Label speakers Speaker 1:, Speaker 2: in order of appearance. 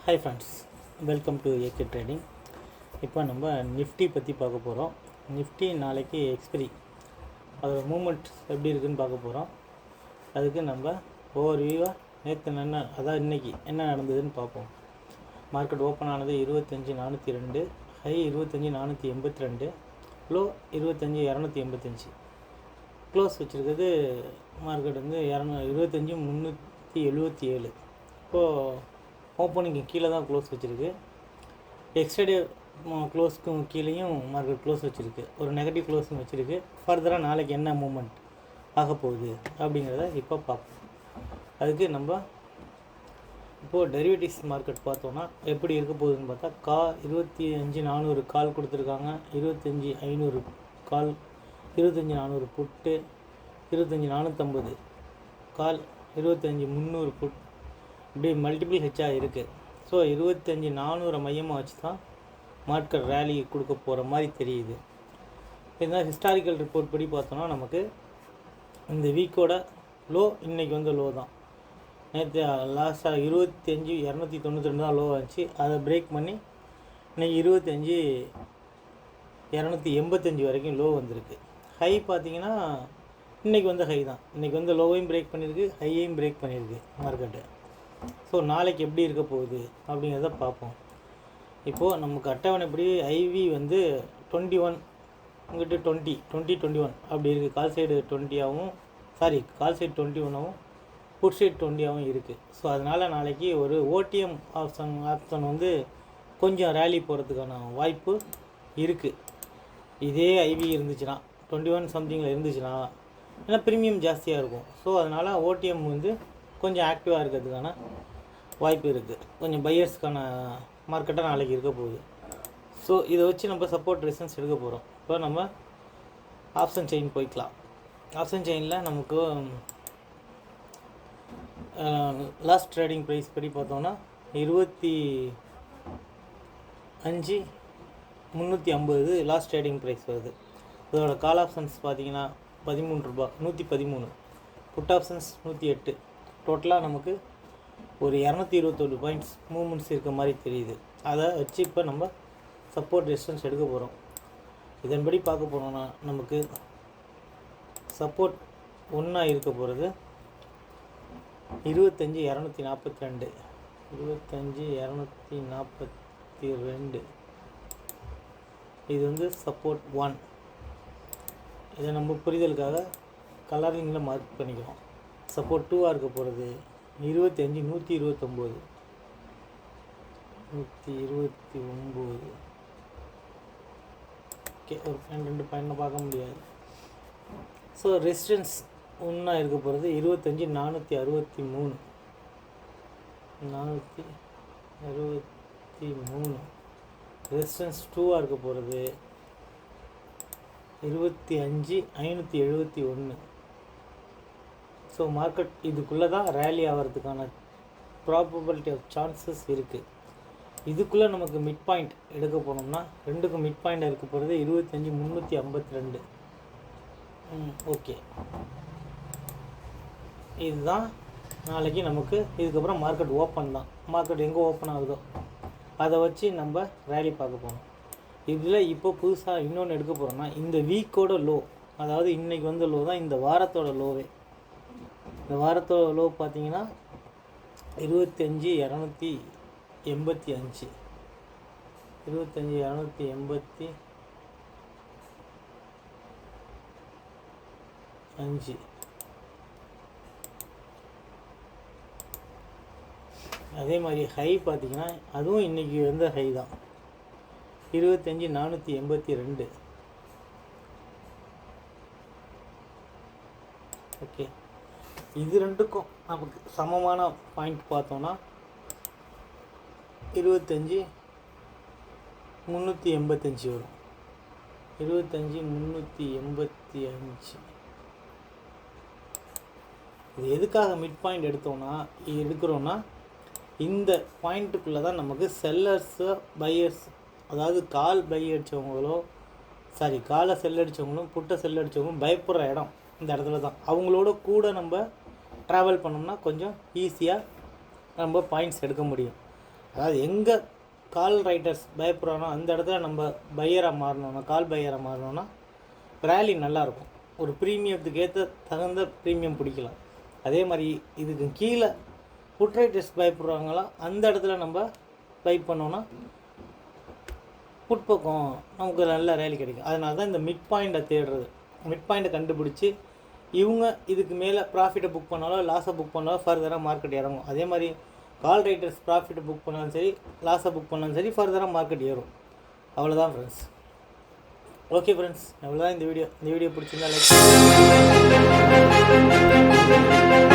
Speaker 1: Hi friends, welcome to AK trading. இப்போ நம்ம Nifty பற்றி பார்க்க போகிறோம். நிஃப்டி நாளைக்கு எக்ஸ்பிரி, அதோட மூமெண்ட் எப்படி இருக்குதுன்னு பார்க்க போகிறோம். அதுக்கு நம்ம ஒவ்வொரு வியூவாக அதாவது இன்றைக்கி என்ன நடந்ததுன்னு பார்ப்போம். மார்க்கெட் ஓப்பன் ஆனது 25,402, ஹை 25,482, லோ 25,285. க்ளோஸ் வச்சுருக்கிறது மார்க்கெட் வந்து 25,377. இப்போது ஓப்பனிங்கு கீழே தான் க்ளோஸ் வச்சுருக்கு. எக்ஸ்டர்டே க்ளோஸ்க்கும் கீழேயும் மார்க்கெட் க்ளோஸ் வச்சுருக்கு. ஒரு நெகட்டிவ் க்ளோஸும் வச்சுருக்கு. ஃபர்தராக நாளைக்கு என்ன மூமெண்ட் ஆக போகுது அப்படிங்கிறத இப்போ பார்ப்போம். அதுக்கு நம்ம இப்போது டெரிவேட்டிவ்ஸ் மார்க்கெட் பார்த்தோன்னா எப்படி இருக்க போகுதுன்னு பார்த்தா 25,400 கால் கொடுத்துருக்காங்க, 25,500 கால், 25,400 புட்டு, 25,450 கால், 25,300 புட், இப்படி மல்டிபிள் ஹெச்சாக இருக்குது. ஸோ 25,400 மையமாக வச்சு தான் மார்க்கெட் ரேலி கொடுக்க போகிற மாதிரி தெரியுது. இதுதான் ஹிஸ்டாரிக்கல் ரிப்போர்ட் படி பார்த்தோன்னா நமக்கு இந்த வீக்கோட லோ இன்றைக்கி வந்து லோ தான். நேற்று லாஸ்ட்டாக 25,292 தான் லோ ஆச்சு. அதை பிரேக் பண்ணி இன்றைக்கி 25,285 வரைக்கும் லோ வந்திருக்கு. ஹை பார்த்திங்கன்னா இன்றைக்கி வந்து ஹை தான். இன்றைக்கி வந்து லோவையும் பிரேக் பண்ணியிருக்கு, ஹையையும் பிரேக் பண்ணியிருக்கு மார்க்கெட்டு. ஸோ நாளைக்கு எப்படி இருக்க போகுது அப்படிங்கிறத பார்ப்போம். இப்போது நமக்கு அட்டவணைப்படி ஐவி வந்து 21 இங்கிட்ட 20 அப்படி இருக்குது. கால் சைடு 20ஆகவும் கால் சைடு 21ஆகவும் புட் சைடு 20ஆகவும் இருக்குது. ஸோ அதனால் நாளைக்கு ஒரு ஓடிஎம் ஆப்ஷன் வந்து கொஞ்சம் ரேலி போகிறதுக்கான வாய்ப்பு இருக்குது. இதே ஐவி இருந்துச்சுன்னா 21 சம்திங்கில் இருந்துச்சுன்னா ஏன்னா ப்ரீமியம் ஜாஸ்தியாக இருக்கும். ஸோ அதனால் ஓடிஎம் வந்து கொஞ்சம் ஆக்டிவாக இருக்கிறதுக்கான வாய்ப்பு இருக்குது. கொஞ்சம் பையர்ஸ்க்கான மார்க்கெட்டாக நாளைக்கு இருக்க போகுது. ஸோ இதை வச்சு நம்ம சப்போர்ட் ரெசிஸ்டன்ஸ் எடுக்க போகிறோம். இப்போ நம்ம ஆப்ஷன் செயின் போய்க்கலாம். ஆப்ஷன் செயினில் நமக்கு லாஸ்ட் ட்ரேடிங் ப்ரைஸ் படி பார்த்தோன்னா 25,350 லாஸ்ட் ட்ரேடிங் ப்ரைஸ் வருது. இதோட கால் ஆப்ஷன்ஸ் பார்த்தீங்கன்னா 13 ரூபா, 113. Food options 108. டோட்டலாக நமக்கு ஒரு 221 பாயிண்ட்ஸ் மூவ்மெண்ட்ஸ் இருக்க மாதிரி தெரியுது. அதை வச்சு இப்போ நம்ம சப்போர்ட் ரெசிஸ்டன்ஸ் எடுக்க போகிறோம். இதன்படி பார்க்க போனோம்னா நமக்கு சப்போர்ட் ஒன்றா இருக்க போகிறது 25,242. 25,242 இது வந்து சப்போர்ட் 1. இதை நம்ம புரிதலுக்காக கலரிங்கில் மார்க் பண்ணிக்கிறோம். சப்போர்ட் 2ஆக இருக்க போகிறது 25,129. ஓகே, ஒரு 2 பாயிண்ட் பார்க்க முடியாது. ஸோ ரெசிஸ்டன்ஸ் ஒன்றா இருக்க போகிறது 25,463. 463. ரெசிஸ்டன்ஸ் 2ஆக இருக்க போகிறது 25,571. ஸோ மார்க்கெட் இதுக்குள்ளே தான் ரேலி ஆகிறதுக்கான ப்ராபபிலிட்டி ஆஃப் சான்சஸ் இருக்குது. இதுக்குள்ளே நமக்கு மிட் பாயிண்ட் எடுக்க போனோம்னா ரெண்டுக்கும் மிட் பாயிண்ட் இருக்க போகிறது 25,352. ஓகே, இதுதான் நாளைக்கு நமக்கு. இதுக்கப்புறம் மார்க்கெட் ஓப்பன் தான். மார்க்கெட் எங்கே ஓப்பன் ஆகுதோ அதை வச்சு நம்ம ரேலி பார்க்க போகணும். இதில் இப்போ புதுசாக இன்னொன்று எடுக்க போகிறோம்னா இந்த வீக்கோட லோ, அதாவது இன்றைக்கி வந்து லோ தான் இந்த வாரத்தோட லோவே. இந்த வாரத்தோட லோ பார்த்தீங்கன்னா 25,285. 25,285. அதே மாதிரி ஹை பார்த்தீங்கன்னா அதுவும் இன்றைக்கி வந்து ஹை தான் 25,482. ஓகே, இது ரெண்டுக்கும் நமக்கு சமமான பாயிண்ட் பார்த்தோன்னா 25,385 வரும். 25,385. இது எதுக்காக மிட் பாயிண்ட் எடுக்கிறோன்னா இந்த பாயிண்ட்டுக்குள்ளே தான் நமக்கு செல்லர்ஸு பையர்ஸ், அதாவது கால் பை அடித்தவங்களோ காலை செல் அடித்தவங்களும் புட்டை செல் அடித்தவங்களும் பயப்படுற இடம் இந்த இடத்துல தான். அவங்களோட கூட நம்ம ட்ராவல் பண்ணோம்னா கொஞ்சம் ஈஸியாக நம்ம பாயிண்ட்ஸ் எடுக்க முடியும். அதாவது எங்கே கால் ரைட்டர்ஸ் பயப்படுறானோ அந்த இடத்துல நம்ம பையராக மாறணும்னா, கால் பையராக மாறணும்னா ரேலி நல்லாயிருக்கும். ஒரு ப்ரீமியத்துக்கு ஏற்ற தகுந்த ப்ரீமியம் பிடிக்கலாம். அதே மாதிரி இதுக்கு கீழே புட் ரைட்டர்ஸ் பயப்படுறாங்களா அந்த இடத்துல நம்ம பை பண்ணோன்னா புட் பக்கம் நமக்கு நல்ல ரேலி கிடைக்கும். அதனால தான் இந்த மிட் பாயிண்ட்டை தேடுறது. மிட் பாயிண்ட்டை கண்டுபிடிச்சி இவங்க இதுக்கு மேலே ப்ராஃபிட்டை புக் பண்ணாலும் லாஸை புக் பண்ணாலும் ஃபர்தராக மார்க்கெட் இறங்கும். அதே மாதிரி கால் ரைட்டர்ஸ் ப்ராஃபிட்டை புக் பண்ணாலும் சரி, லாஸை புக் பண்ணாலும் சரி, ஃபர்தராக மார்க்கெட் ஏறும். அவ்வளோதான் ஃப்ரெண்ட்ஸ். ஓகே ஃப்ரெண்ட்ஸ், அவ்வளோதான் இந்த வீடியோ. இந்த வீடியோ பிடிச்சிருந்தா லைக்